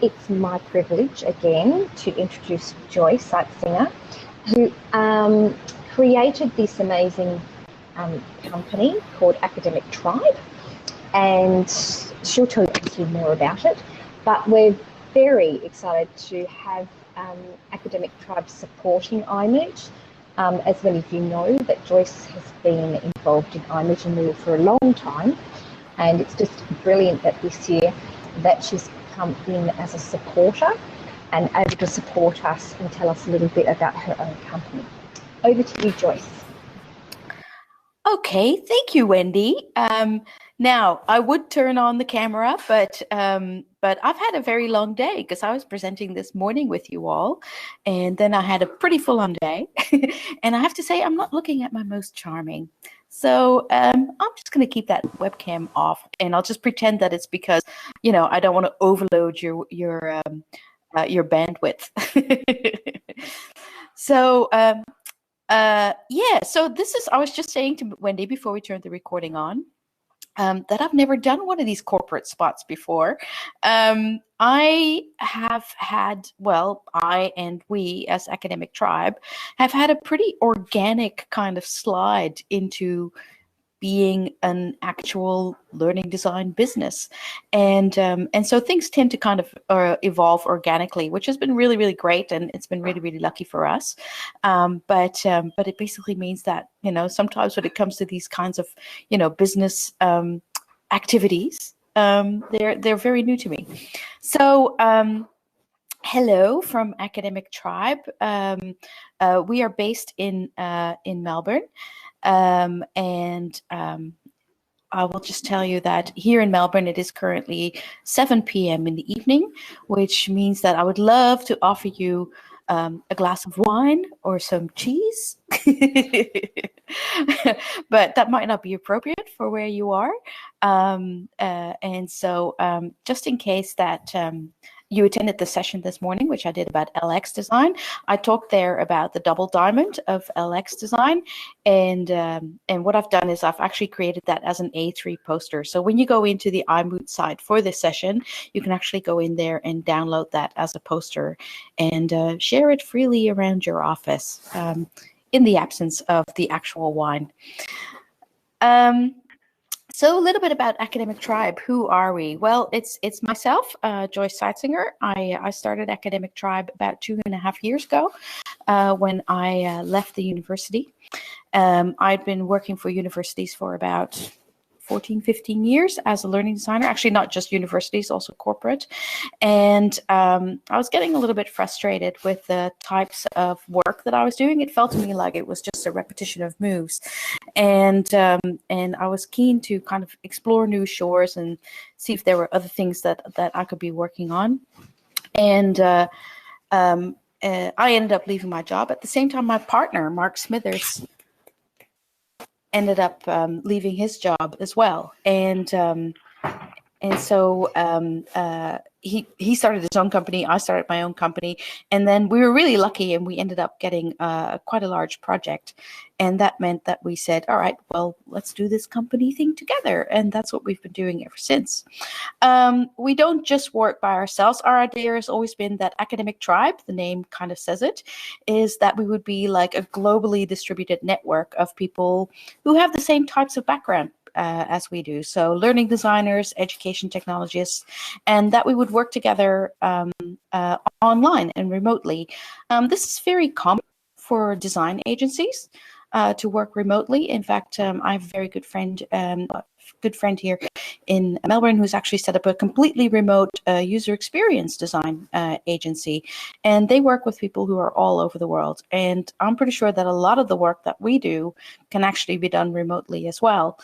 It's my privilege again to introduce Joyce Seitzinger, who created this amazing company called Academic Tribe, and she'll tell you actually more about it. But we're very excited to have Academic Tribe supporting iMoot. As many of you know, that Joyce has been involved in iMoot and Moodle for a long time, and it's just brilliant that this year that she's come in as a supporter and able to support us and tell us a little bit about her own company. Over to you, Joyce. Okay, thank you, Wendy. Now, I would turn on the camera, but I've had a very long day because I was presenting this morning with you all, and then I had a pretty full-on day. And I have to say, I'm not looking at my most charming. So I'm just going to keep that webcam off, and I'll just pretend that it's because, you know, I don't want to overload your bandwidth. So yeah, so I was just saying to Wendy before we turned the recording on, that I've never done one of these corporate spots before. I have had, well, I and we as Academic Tribe have had a pretty organic kind of slide into being an actual learning design business, and so things tend to kind of evolve organically, which has been really, really great, and it's been really, really lucky for us. But it basically means that, you know, sometimes when it comes to these kinds of, you know, business activities, they're very new to me. So hello from Academic Tribe. We are based in Melbourne. And I will just tell you that here in Melbourne, it is currently 7 p.m. in the evening, which means that I would love to offer you a glass of wine or some cheese, but that might not be appropriate for where you are. And so just in case that you attended the session this morning, which I did about LX design, I talked there about the double diamond of LX design, and what I've done is I've actually created that as an A3 poster. So when you go into the iMoot site for this session, you can actually go in there and download that as a poster and share it freely around your office in the absence of the actual wine. So a little bit about Academic Tribe. Who are we? Well, it's myself, Joyce Seitzinger. I started Academic Tribe about 2.5 years ago when I left the university. I'd been working for universities for about 14, 15 years as a learning designer, actually not just universities, also corporate. And I was getting a little bit frustrated with the types of work that I was doing. It felt to me like it was just a repetition of moves. And I was keen to kind of explore new shores and see if there were other things that I could be working on. And I ended up leaving my job. At the same time, my partner, Mark Smithers, ended up leaving his job as well, and so he started his own company. I started my own company, and then we were really lucky, and we ended up getting quite a large project, and that meant that we said, "All right, well, let's do this company thing together," and that's what we've been doing ever since. We don't just work by ourselves. Our idea has always been that Academic Tribe, the name kind of says it, is that we would be like a globally distributed network of people who have the same types of background as we do. So learning designers, education technologists, and that we would work together online and remotely. This is very common for design agencies to work remotely. In fact, I have a very good friend here in Melbourne who's actually set up a completely remote user experience design agency, and they work with people who are all over the world. And I'm pretty sure that a lot of the work that we do can actually be done remotely as well.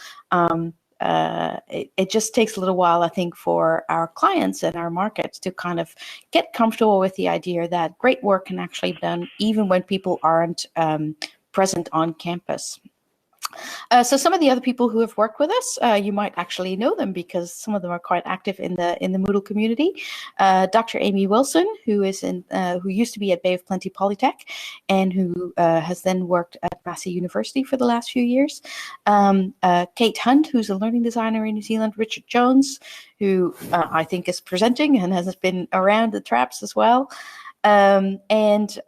It just takes a little while, I think, for our clients and our markets to kind of get comfortable with the idea that great work can actually be done even when people aren't present on campus. So some of the other people who have worked with us, you might actually know them because some of them are quite active in the Moodle community. Dr. Amy Wilson, who used to be at Bay of Plenty Polytech, and who has then worked at Massey University for the last few years. Kate Hunt, who's a learning designer in New Zealand. Richard Jones, who I think is presenting and has been around the traps as well. And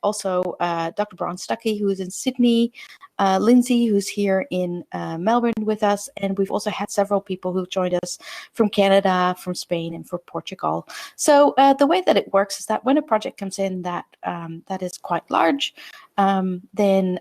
also Dr. Bron Stuckey, who is in Sydney, Lindsay, who's here in Melbourne with us, and we've also had several people who've joined us from Canada, from Spain, and from Portugal. So the way that it works is that when a project comes in that is quite large, then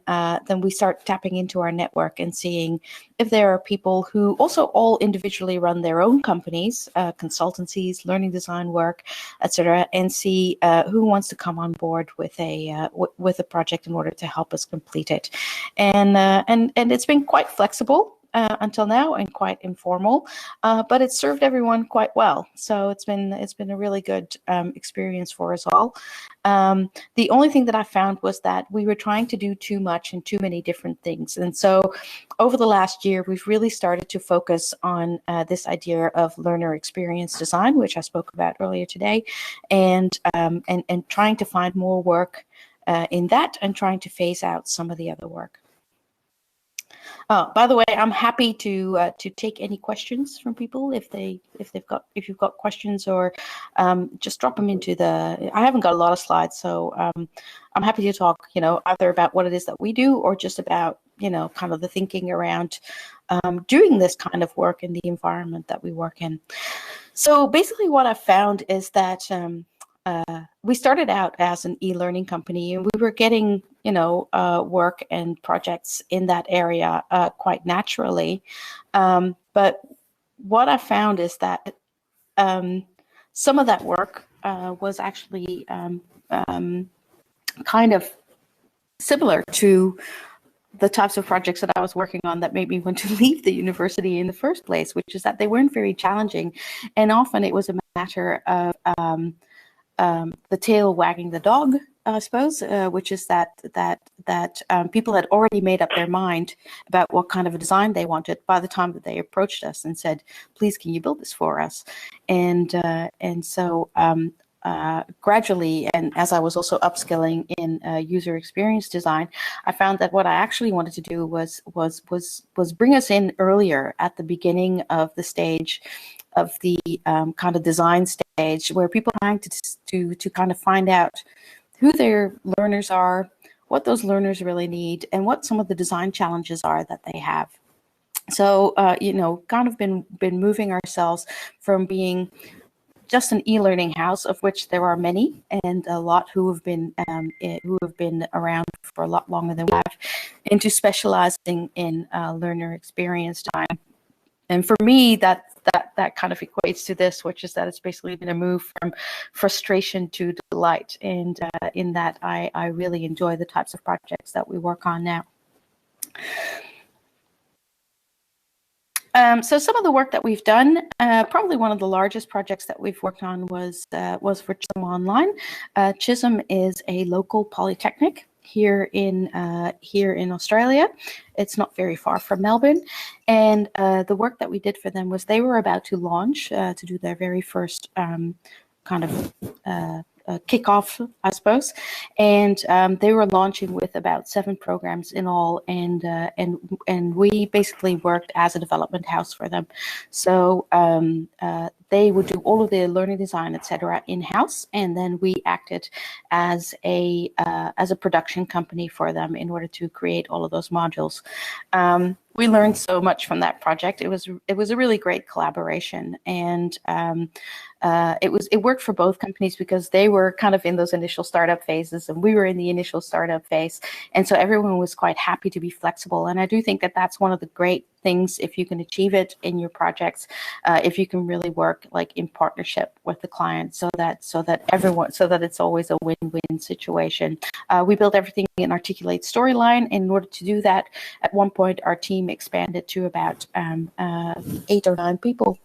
we start tapping into our network and seeing if there are people who also all individually run their own companies, consultancies, learning design work, etc., and see who wants to come on board with a project in order to help us complete it. And it's been quite flexible until now, and quite informal, but it's served everyone quite well. So it's been a really good experience for us all. The only thing that I found was that we were trying to do too much and too many different things. And so over the last year, we've really started to focus on this idea of learner experience design, which I spoke about earlier today, and trying to find more work in that, and trying to phase out some of the other work. By the way, I'm happy to take any questions from people if you've got questions, or just drop them into the. I haven't got a lot of slides, so I'm happy to talk. Either about what it is that we do, or just about kind of the thinking around doing this kind of work in the environment that we work in. So basically, what I've found is that we started out as an e-learning company, and we were getting work and projects in that area quite naturally. But what I found is that some of that work was actually kind of similar to the types of projects that I was working on that made me want to leave the university in the first place, which is that they weren't very challenging, and often it was a matter of the tail wagging the dog, I suppose, which is that people had already made up their mind about what kind of a design they wanted by the time that they approached us and said, "Please, can you build this for us?" And so gradually, and as I was also upskilling in user experience design, I found that what I actually wanted to do was bring us in earlier at the beginning of the stage of the kind of design stage, where people are trying to kind of find out who their learners are, what those learners really need, and what some of the design challenges are that they have. So kind of been moving ourselves from being just an e-learning house, of which there are many, and a lot who have been around for a lot longer than we have, into specializing in learner experience design. And for me, that kind of equates to this, which is that it's basically been a move from frustration to delight. And in that, I really enjoy the types of projects that we work on now. So some of the work that we've done, probably one of the largest projects that we've worked on was for Chisholm Online. Chisholm is a local polytechnic here in Australia. It's not very far from Melbourne, and the work that we did for them was they were about to launch to do their very first kind of kickoff, I suppose, and they were launching with about 7 programs in all, and we basically worked as a development house for them. So they would do all of the learning design, etc., in-house, and then we acted as a production company for them in order to create all of those modules. We learned so much from that project. It was a really great collaboration, and it worked for both companies because they were kind of in those initial startup phases, and we were in the initial startup phase, and so everyone was quite happy to be flexible. And I do think that that's one of the great things, if you can achieve it in your projects, if you can really work like in partnership with the client, so that it's always a win-win situation. We built everything in Articulate Storyline, and in order to do that, at one point our team expanded to about 8 or 9 people.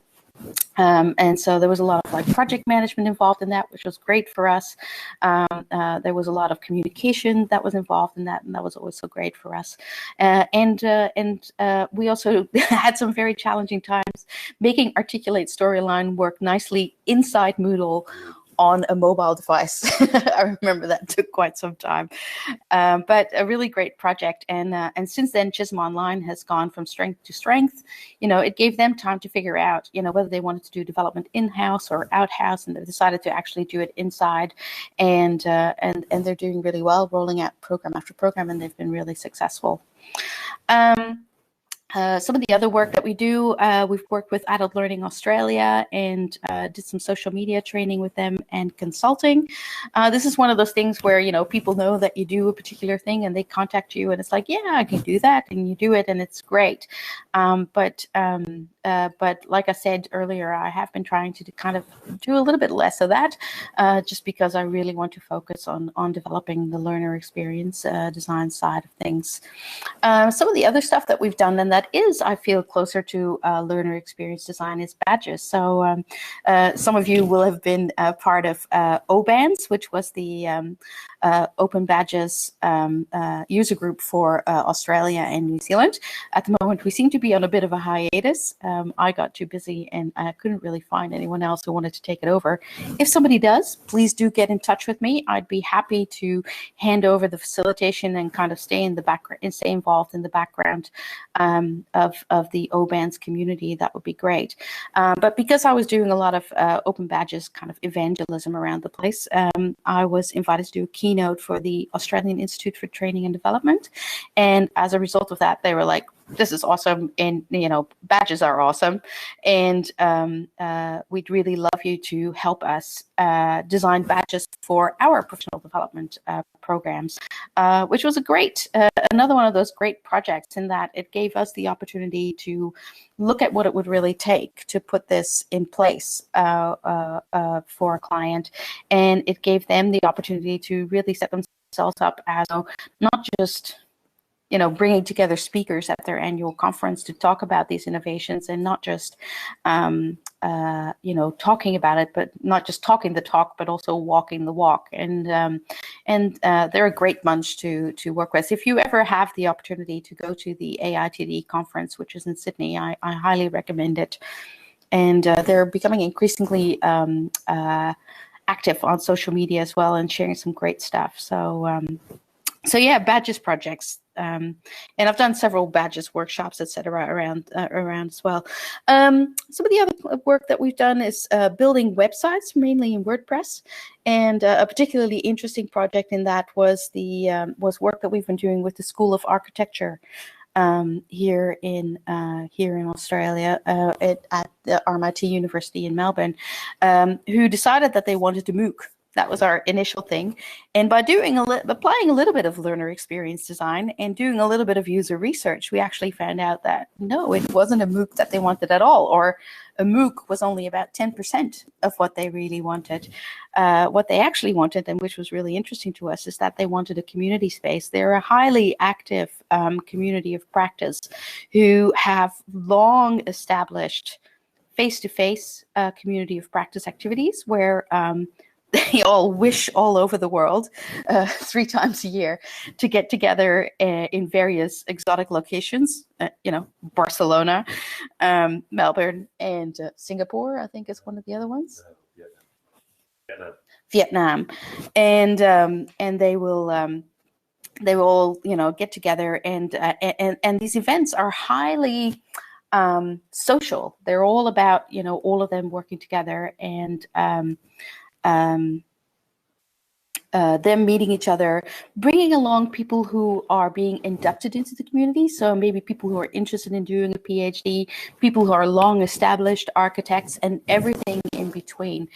And so there was a lot of like project management involved in that, which was great for us. There was a lot of communication that was involved in that, and that was also great for us. And we also had some very challenging times making Articulate Storyline work nicely inside Moodle on a mobile device. I remember that took quite some time, but a really great project. And since then, Chisholm Online has gone from strength to strength. It gave them time to figure out, whether they wanted to do development in-house or out-house, and they decided to actually do it inside. And they're doing really well, rolling out program after program, and they've been really successful. Some of the other work that we do, we've worked with Adult Learning Australia and did some social media training with them and consulting. This is one of those things where, people know that you do a particular thing and they contact you and it's like, yeah, I can do that, and you do it and it's great. But like I said earlier, I have been trying to kind of do a little bit less of that, just because I really want to focus on developing the learner experience design side of things. Some of the other stuff that we've done, and that is, I feel, closer to learner experience design, is badges. So some of you will have been part of OBANS, which was the Open Badges user group for Australia and New Zealand. At the moment, we seem to be on a bit of a hiatus. I got too busy and I couldn't really find anyone else who wanted to take it over. If somebody does, please do get in touch with me. I'd be happy to hand over the facilitation and kind of stay in the background and stay involved in the background of the OBANS community. That would be great. But because I was doing a lot of Open Badges kind of evangelism around the place, I was invited to do a keynote for the Australian Institute for Training and Development. And as a result of that, they were like, this is awesome, and badges are awesome, and we'd really love you to help us design badges for our professional development programs, which was a great another one of those great projects, in that it gave us the opportunity to look at what it would really take to put this in place for a client, and it gave them the opportunity to really set themselves up as not just bringing together speakers at their annual conference to talk about these innovations, and not just, talking about it, but not just talking the talk, but also walking the walk. And they're a great bunch to work with. If you ever have the opportunity to go to the AITD conference, which is in Sydney, I highly recommend it. And they're becoming increasingly active on social media as well, and sharing some great stuff. So yeah, badges projects, and I've done several badges workshops, etc., around as well. Some of the other work that we've done is building websites, mainly in WordPress, and a particularly interesting project in that was work that we've been doing with the School of Architecture here in Australia at the RMIT University in Melbourne, who decided that they wanted to MOOC. That was our initial thing. And by applying a little bit of learner experience design and doing a little bit of user research, we actually found out that no, it wasn't a MOOC that they wanted at all, or a MOOC was only about 10% of what they really wanted. What they actually wanted, and which was really interesting to us, is that they wanted a community space. They're a highly active community of practice who have long established face-to-face community of practice activities where they all wish all over the world 3 times a year to get together in various exotic locations, Barcelona, Melbourne, and Singapore, I think is one of the other ones. Vietnam. And they will all, get together, and these events are highly social. They're all about, all of them working together, and them meeting each other, bringing along people who are being inducted into the community. So maybe people who are interested in doing a PhD, people who are long established architects, and everything in between.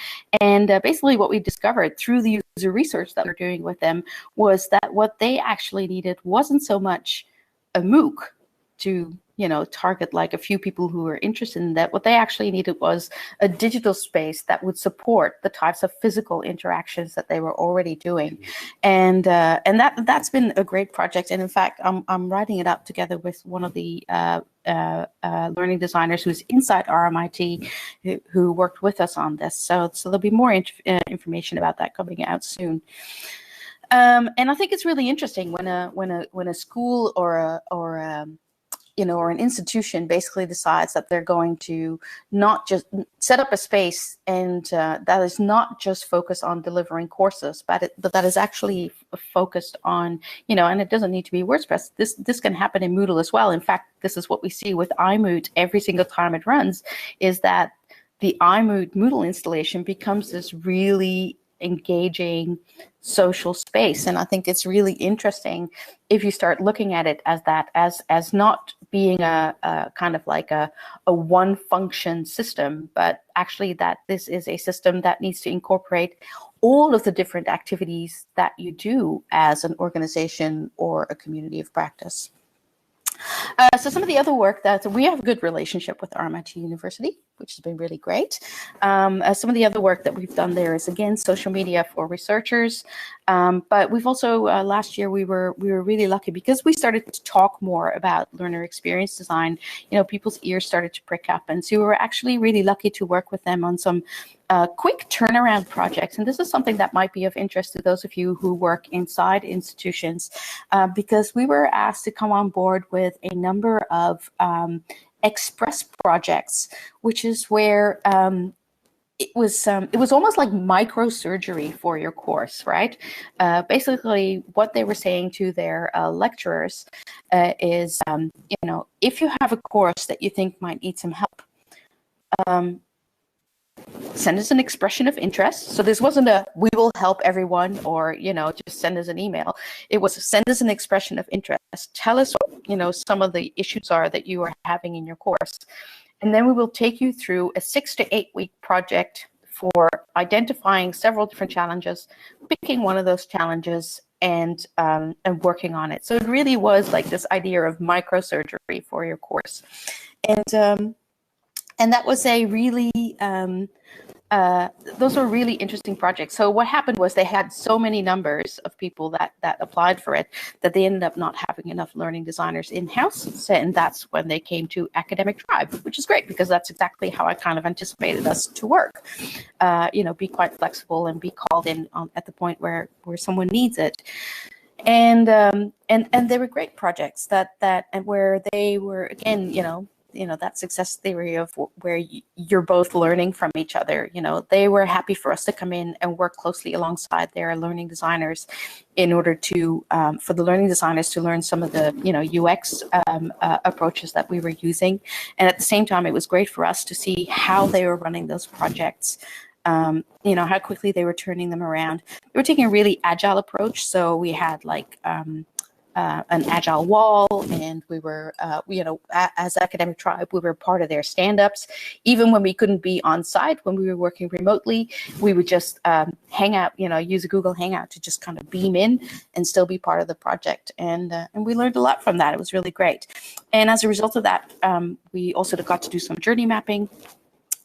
And basically what we discovered through the user research that we're doing with them was that what they actually needed wasn't so much a MOOC, to target like a few people who were interested in that. What they actually needed was a digital space that would support the types of physical interactions that they were already doing, and that's been a great project. And in fact, I'm writing it up together with one of the learning designers who's inside RMIT, who worked with us on this. So there'll be more information about that coming out soon. And I think it's really interesting when a school or an institution basically decides that they're going to not just set up a space and that is not just focused on delivering courses, but that is actually focused on, and it doesn't need to be WordPress. This can happen in Moodle as well. In fact, this is what we see with iMoot every single time it runs, is that the iMoot Moodle installation becomes this really engaging social space. And I think it's really interesting if you start looking at it as that, as not being a kind of like a one function system, but actually that this is a system that needs to incorporate all of the different activities that you do as an organization or a community of practice. So some of the other work that we have a good relationship with RMIT University, which has been really great. Some of the other work that we've done there is, again, social media for researchers. But we've also, last year, we were really lucky because we started to talk more about learner experience design. People's ears started to prick up. And so we were actually really lucky to work with them on some quick turnaround projects. And this is something that might be of interest to those of you who work inside institutions, because we were asked to come on board with a number of express projects, which is where it was almost like microsurgery for your course, right? Basically, what they were saying to their lecturers is, if you have a course that you think might need some help, send us an expression of interest. So this wasn't a, we will help everyone, or, just send us an email. It was, send us an expression of interest. Tell us what, some of the issues are that you are having in your course. And then we will take you through a 6 to 8 week project for identifying several different challenges, picking one of those challenges, and working on it. So it really was like this idea of microsurgery for your course. And that was a really, those were really interesting projects. So what happened was they had so many numbers of people that applied for it that they ended up not having enough learning designers in-house. And that's when they came to Academic Tribe, which is great because that's exactly how I kind of anticipated us to work. Be quite flexible and be called in at the point where someone needs it. And they were great projects and where they were, again, that success theory of where you're both learning from each other. They were happy for us to come in and work closely alongside their learning designers in order to, for the learning designers to learn some of the, UX approaches that we were using. And at the same time, it was great for us to see how they were running those projects. How quickly they were turning them around. They were taking a really agile approach. So we had like, an agile wall, and we were, as Academic Tribe, we were part of their stand-ups. Even when we couldn't be on site, when we were working remotely, we would just hang out, use a Google Hangout to just kind of beam in and still be part of the project. And we learned a lot from that. It was really great. And as a result of that, we also got to do some journey mapping.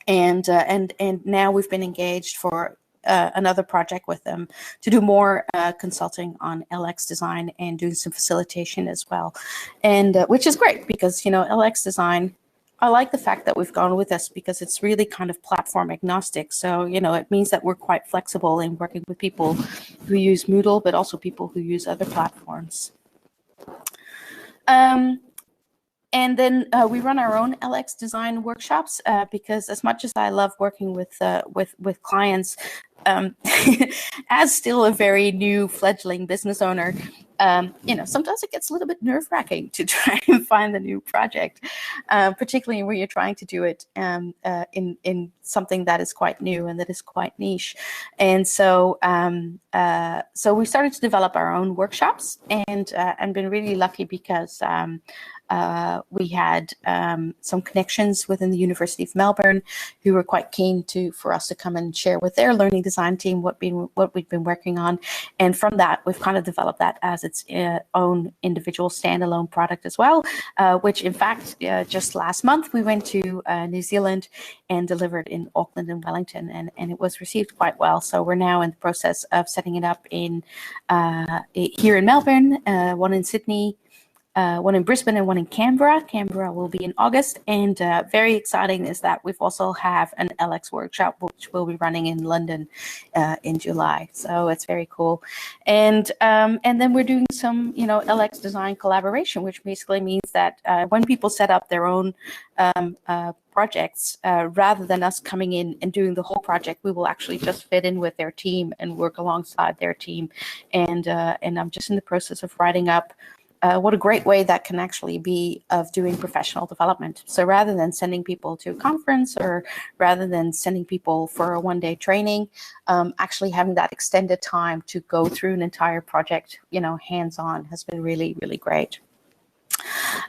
And now we've been engaged for another project with them to do more consulting on LX design and doing some facilitation as well. And which is great because, LX design, I like the fact that we've gone with this because it's really kind of platform agnostic. So, it means that we're quite flexible in working with people who use Moodle, but also people who use other platforms. And then we run our own LX design workshops because as much as I love working with clients, as still a very new fledgling business owner, sometimes it gets a little bit nerve-wracking to try and find the new project, particularly when you're trying to do it in something that is quite new and that is quite niche. And so we started to develop our own workshops and been really lucky because We had some connections within the University of Melbourne who were quite keen for us to come and share with their learning design team what we've been working on. And from that, we've kind of developed that as its own individual standalone product as well, which in fact, just last month, we went to New Zealand and delivered in Auckland and Wellington, and it was received quite well. So we're now in the process of setting it up here in Melbourne, one in Sydney, one in Brisbane, and one in Canberra. Canberra will be in August, and very exciting is that we've also have an LX workshop which will be running in London in July. So it's very cool, and then we're doing some LX design collaboration, which basically means that when people set up their own projects, rather than us coming in and doing the whole project, we will actually just fit in with their team and work alongside their team, and I'm just in the process of writing up what a great way that can actually be of doing professional development. So rather than sending people to a conference or rather than sending people for a one-day training, actually having that extended time to go through an entire project, hands-on has been really, really great.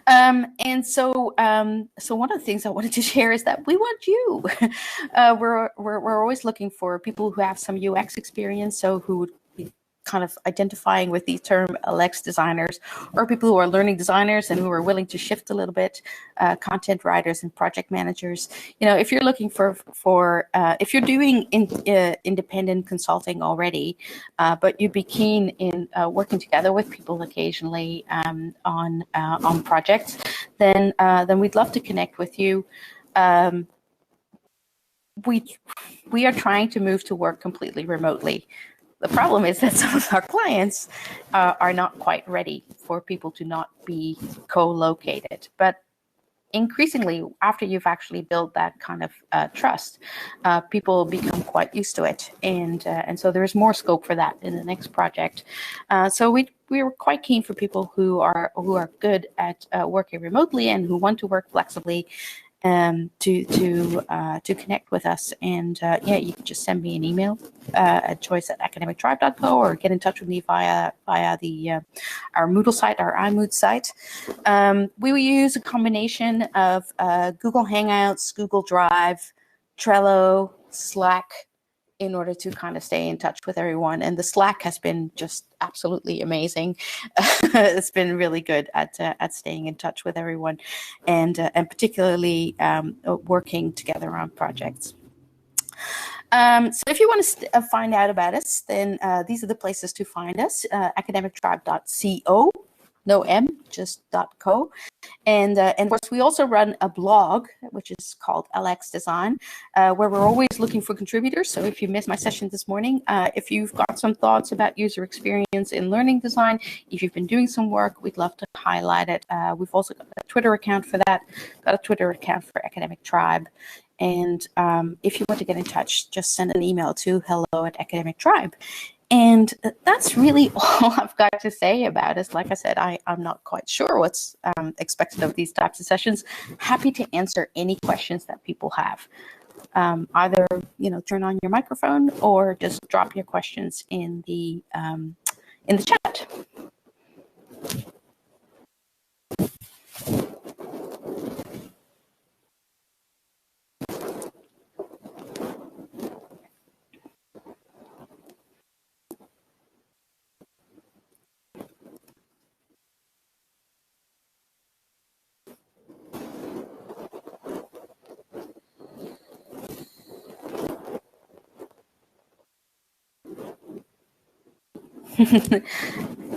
So one of the things I wanted to share is that we want you. We're always looking for people who have some UX experience, so who would be kind of identifying with the term LX designers, or people who are learning designers and who are willing to shift a little bit, content writers and project managers. If you're looking for if you're doing independent consulting already, but you'd be keen in working together with people occasionally on projects, then we'd love to connect with you. We are trying to move to work completely remotely. The problem is that some of our clients are not quite ready for people to not be co-located. But increasingly, after you've actually built that kind of trust, people become quite used to it, and so there is more scope for that in the next project. So we were quite keen for people who are good at working remotely and who want to work flexibly, to connect with us. And you can just send me an email at Joyce@academictribe.co, or get in touch with me via our Moodle site, our iMoot site. We will use a combination of Google Hangouts, Google Drive, Trello, Slack, in order to kind of stay in touch with everyone. And the Slack has been just absolutely amazing. It's been really good at staying in touch with everyone, and particularly working together on projects. So if you want to find out about us, then these are the places to find us: academictribe.co. No M, just .co. And of course, we also run a blog, which is called LX Design, where we're always looking for contributors. So if you missed my session this morning, if you've got some thoughts about user experience in learning design, if you've been doing some work, we'd love to highlight it. We've also got a Twitter account for that, got a Twitter account for Academic Tribe. And if you want to get in touch, just send an email to hello@academictribe. And that's really all I've got to say about it. Like I said, I'm not quite sure what's expected of these types of sessions. Happy to answer any questions that people have. Either turn on your microphone or just drop your questions in the chat.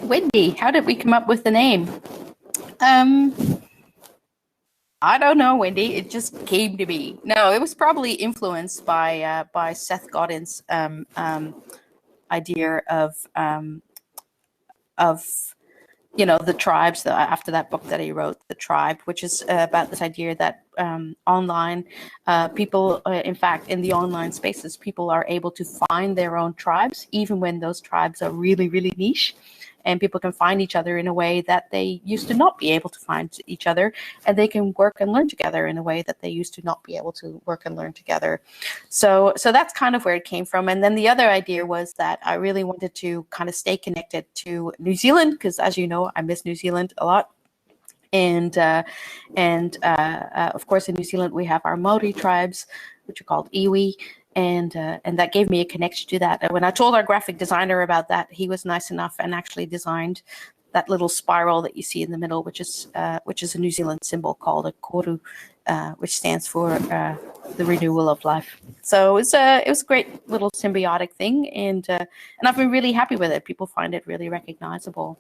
Wendy, how did we come up with the name? I don't know, Wendy. It just came to me. No, it was probably influenced by Seth Godin's idea of the tribes. After that book that he wrote, The Tribe, which is about this idea that online people, in fact, in the online spaces, people are able to find their own tribes, even when those tribes are really, really niche. And people can find each other in a way that they used to not be able to find each other, and they can work and learn together in a way that they used to not be able to work and learn together. So that's kind of where it came from. And then the other idea was that I really wanted to kind of stay connected to New Zealand, because as you know, I miss New Zealand a lot. And of course, in New Zealand, we have our Maori tribes, which are called iwi. And that gave me a connection to that. And when I told our graphic designer about that, he was nice enough and actually designed that little spiral that you see in the middle, which is a New Zealand symbol called a koru, which stands for the renewal of life. So it was a great little symbiotic thing, and I've been really happy with it. People find it really recognizable.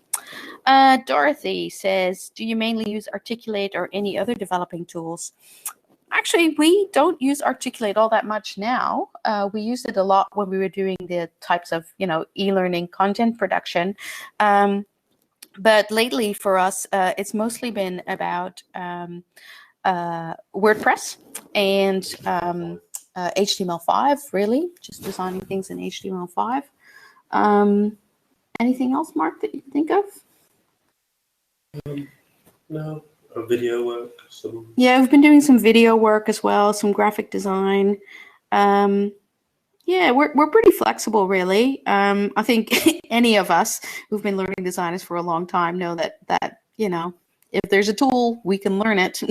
Dorothy says, do you mainly use Articulate or any other developing tools? Actually, we don't use Articulate all that much now. We used it a lot when we were doing the types of, e-learning content production. But lately for us, it's mostly been about WordPress and HTML5, really, just designing things in HTML5. Anything else, Mark, that you can think of? No, video work. Yeah, we've been doing some video work as well, some graphic design. Yeah, we're pretty flexible, really. I think any of us who've been learning designers for a long time know that if there's a tool, we can learn it.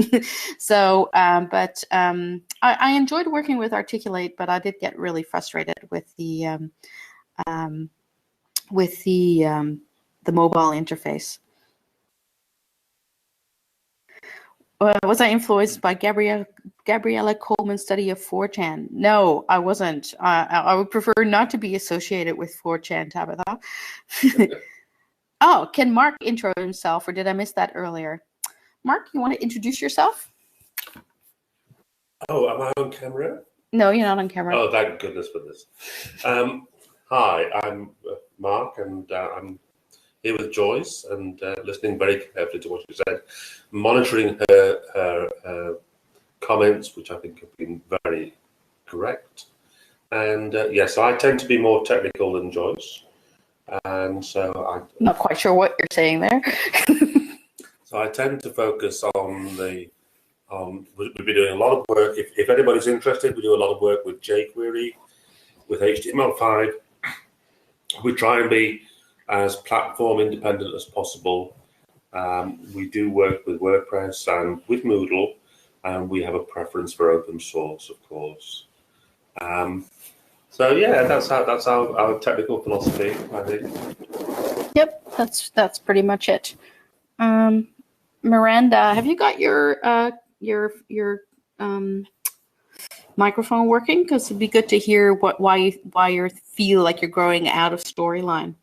So, but I enjoyed working with Articulate, but I did get really frustrated with the mobile interface. Was I influenced by Gabriella Coleman's study of 4chan? No, I wasn't. I would prefer not to be associated with 4chan, Tabitha. Oh, can Mark intro himself, or did I miss that earlier? Mark, you want to introduce yourself? Oh, am I on camera? No, you're not on camera. Oh, thank goodness for this. Hi, I'm Mark, and I'm here with Joyce, and listening very carefully to what she said, monitoring her comments, which I think have been very correct. And yes, I tend to be more technical than Joyce, and so I'm not quite sure what you're saying there. So I tend to focus on we've been doing a lot of work. If anybody's interested, we do a lot of work with jQuery, with HTML5. We try and be as platform independent as possible. We do work with WordPress and with Moodle, and we have a preference for open source, of course. So yeah, that's our technical philosophy, I think. Yep, that's pretty much it. Miranda, have you got your microphone working? Because it'd be good to hear why you feel like you're growing out of Storyline.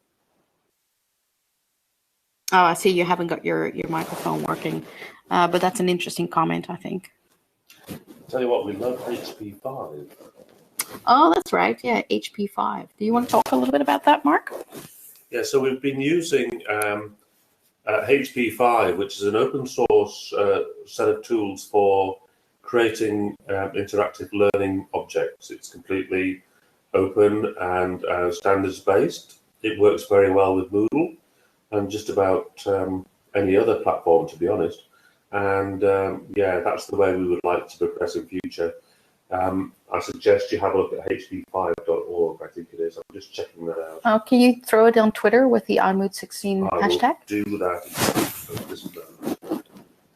Oh, I see you haven't got your microphone working, but that's an interesting comment, I think. Tell you what, we love HP5. Oh, that's right. Yeah, HP5. Do you want to talk a little bit about that, Mark? Yeah, so we've been using HP5, which is an open source set of tools for creating interactive learning objects. It's completely open and standards based. It works very well with Moodle and just about any other platform, to be honest. And yeah, that's the way we would like to progress in future. I suggest you have a look at hp5.org, I think it is. I'm just checking that out. Oh, can you throw it on Twitter with the #Moot16 hashtag? I will do that.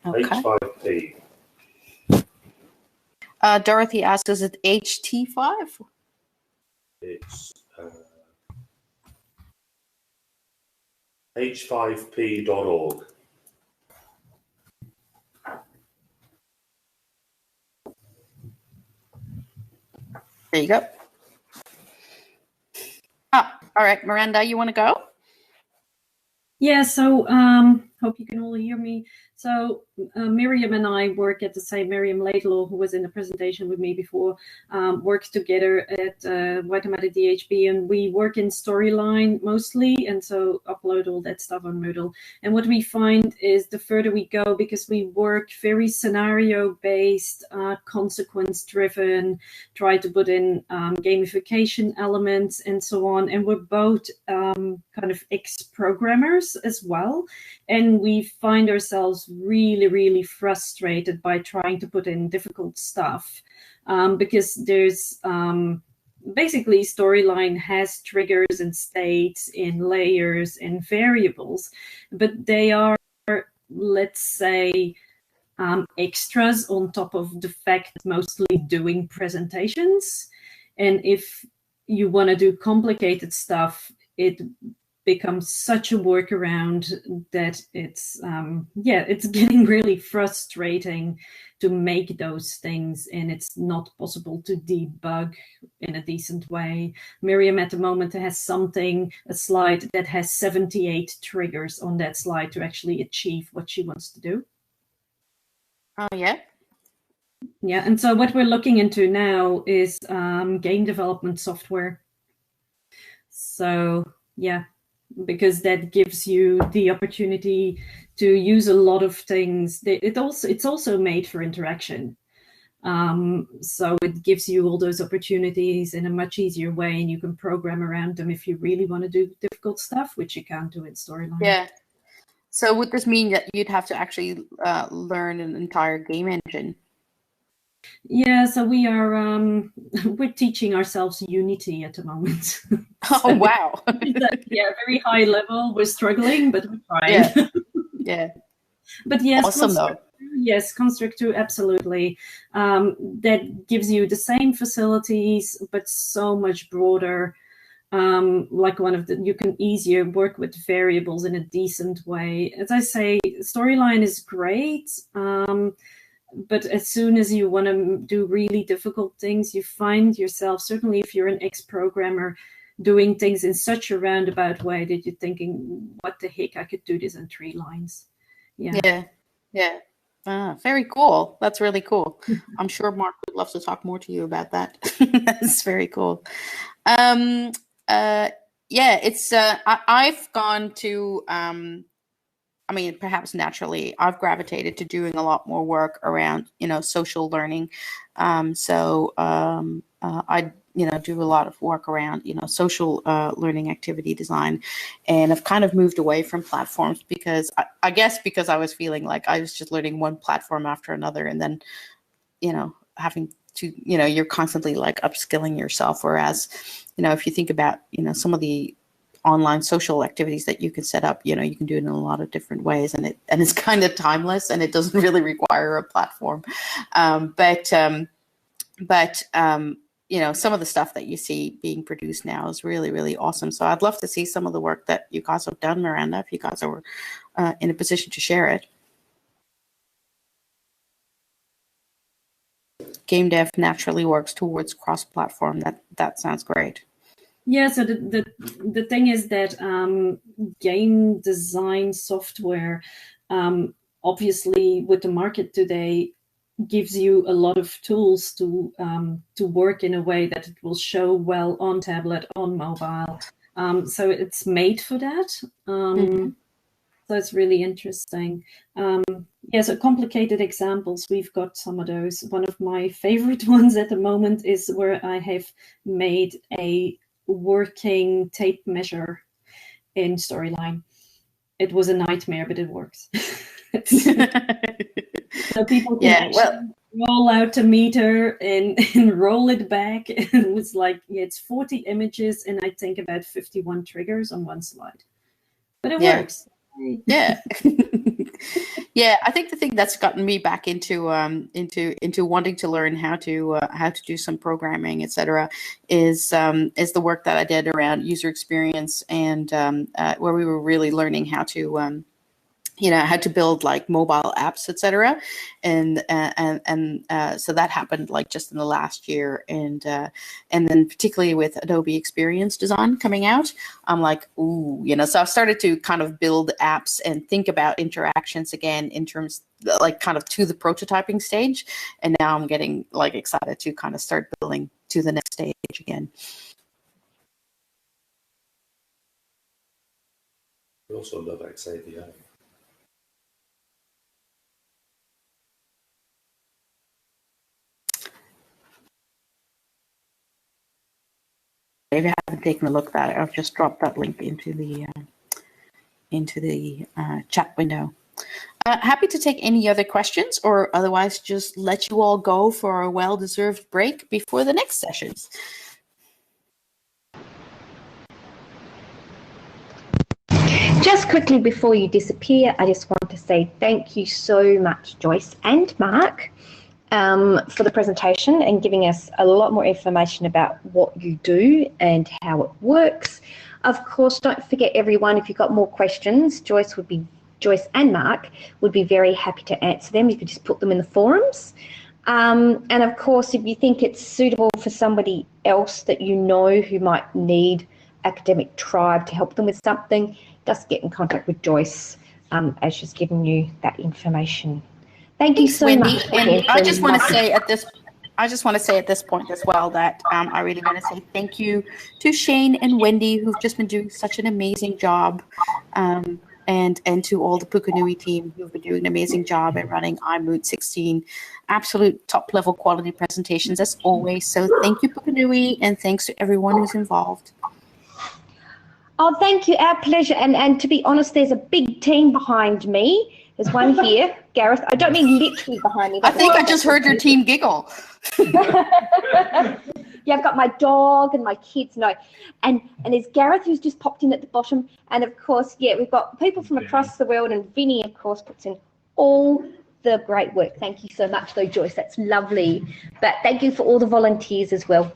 Okay. H5P. Dorothy asks, is it HT5? It's h5p.org. There you go. Ah, all right, Miranda, you want to go? Yeah, so hope you can all hear me. So Miriam and I work at the same, Miriam Laidlaw, who was in the presentation with me before, works together at Waitemata DHB, and we work in Storyline mostly, and so upload all that stuff on Moodle. And what we find is the further we go, because we work very scenario-based, consequence-driven, try to put in gamification elements and so on, and we're both kind of ex-programmers as well, and we find ourselves really, really frustrated by trying to put in difficult stuff because there's basically Storyline has triggers and states in layers and variables, but they are let's say, extras on top of the fact that mostly doing presentations. And if you want to do complicated stuff, it becomes such a workaround that it's it's getting really frustrating to make those things, and it's not possible to debug in a decent way. Miriam at the moment has a slide that has 78 triggers on that slide to actually achieve what she wants to do. Oh, yeah. Yeah, and so what we're looking into now is game development software. So yeah, because that gives you the opportunity to use a lot of things. It's also made for interaction. So it gives you all those opportunities in a much easier way, and you can program around them if you really want to do difficult stuff, which you can't do in Storyline. Yeah. So would this mean that you'd have to actually learn an entire game engine? Yeah, so we are we're teaching ourselves Unity at the moment. Oh, wow. Yeah, very high level. We're struggling, but we're trying. Yeah. Yeah. But yes, awesome though. Yes, Construct 2, absolutely. That gives you the same facilities, but so much broader. Like you can easier work with variables in a decent way. As I say, Storyline is great. But as soon as you want to do really difficult things, you find yourself, certainly if you're an ex-programmer, doing things in such a roundabout way that you're thinking, what the heck, I could do this in 3 lines. Yeah. Very cool. That's really cool. I'm sure Mark would love to talk more to you about that. That's very cool. It's I've gone to perhaps naturally, I've gravitated to doing a lot more work around, social learning. I do a lot of work around, social learning activity design. And I've kind of moved away from platforms because I guess because I was feeling like I was just learning one platform after another. And then, having to, you're constantly like upskilling yourself. Whereas, if you think about, some of the online social activities that you can set up, you can do it in a lot of different ways, and it's kind of timeless, and it doesn't really require a platform. But some of the stuff that you see being produced now is really, really awesome. So I'd love to see some of the work that you guys have done, Miranda, if you guys are in a position to share it. Game dev naturally works towards cross-platform. That sounds great. Yeah, so the thing is that game design software, obviously with the market today, gives you a lot of tools to work in a way that it will show well on tablet, on mobile. So it's made for that. So it's really interesting. So complicated examples, we've got some of those. One of my favorite ones at the moment is where I have made a working tape measure in Storyline. It was a nightmare, but it works. So people can roll out a meter and roll it back. And it was like, it's 40 images and I think about 51 triggers on one slide. But it works. Yeah. Yeah, I think the thing that's gotten me back into wanting to learn how to do some programming, etc., is the work that I did around user experience, and where we were really learning how to how to build like mobile apps, etc. And so that happened like just in the last year, and then particularly with Adobe Experience Design coming out, I'm like, ooh, so I've started to kind of build apps and think about interactions again in terms like kind of to the prototyping stage, and now I'm getting like excited to kind of start building to the next stage again. We also love XAVI. If you haven't taken a look at that, I've just dropped that link into the chat window. Happy to take any other questions, or otherwise just let you all go for a well-deserved break before the next sessions. Just quickly before you disappear, I just want to say thank you so much, Joyce and Mark, for the presentation and giving us a lot more information about what you do and how it works. Of course, don't forget, everyone, if you've got more questions, Joyce and Mark would be very happy to answer them. You could just put them in the forums. And of course, if you think it's suitable for somebody else that you know who might need Academic Tribe to help them with something, just get in contact with Joyce as she's given you that information. Thank you so much. And I just want to say at this point as well that I really want to say thank you to Shane and Wendy, who've just been doing such an amazing job, and to all the Pukunui team who've been doing an amazing job at running Session-iMoot16. Absolute top level quality presentations as always. So thank you, Pukunui, and thanks to everyone who's involved. Oh, thank you. Our pleasure. And to be honest, there's a big team behind me. There's one here, Gareth. I don't mean literally behind me. I think I just heard your team giggle. Yeah, I've got my dog and my kids. No, and there's Gareth, who's just popped in at the bottom. And of course, yeah, we've got people from across the world, and Vinny, of course, puts in all the great work. Thank you so much, though, Joyce. That's lovely. But thank you for all the volunteers as well.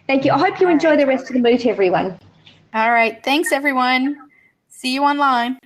Thank you. I hope you enjoy the rest of the moot, everyone. All right. Thanks, everyone. See you online.